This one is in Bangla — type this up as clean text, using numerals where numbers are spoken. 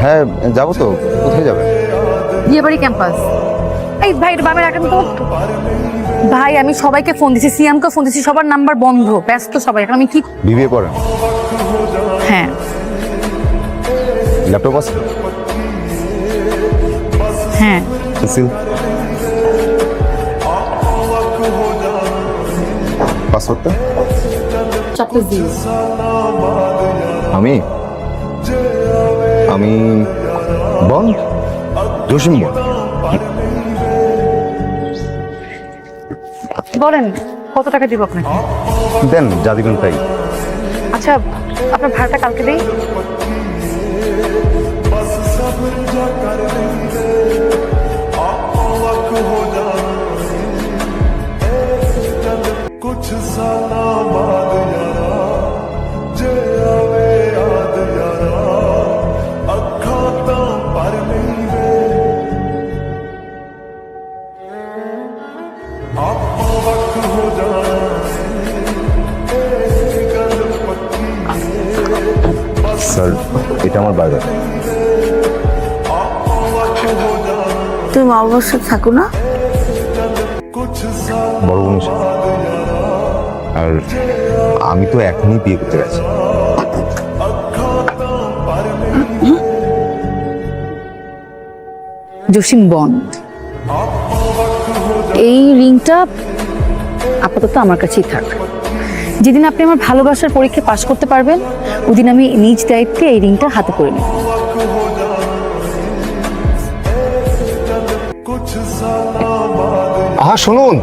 হ্যাঁ যাবো তো। কোথায় যাবে? বিয়েবাড়ি ক্যাম্পাস। এই ভাই এটা বাবার রাখেন তো। ভাই আমি সবাইকে ফোন দিছি, সিয়ামকে ফোন দিছি, সবার নাম্বার বন্ধ, ব্যস্ত সবাই। এখন আমি কি? বিবিএ পড়েন? হ্যাঁ। ল্যাপটপ আছে? হ্যাঁ। পেন্সিল? পাসওয়ার্ডটা? চকলেট দিও। আমি আমি বন জসিম বন। বলেন কত টাকা দিব আপনাকে? দেন যা দিবেন তাই। আচ্ছা আপনার ভাড়াটা কালকে দেই। স্যার এটা আমার বার্গার। তুমি মা বাবার সাথে থাকো না? বড় বোনের সাথে। আর আমি তো এখনই বিয়ে করতে গেছি। জসিম বন্ড। এই রিংটা আপাতত আমার কাছেই থাক। যেদিন আপনি আমার ভালোবাসার পরীক্ষা পাশ করতে পারবেন ওদিন আমি নিজ দায়িত্বে এই রিংটা হাতে পরে নেব। আহা শুনুন।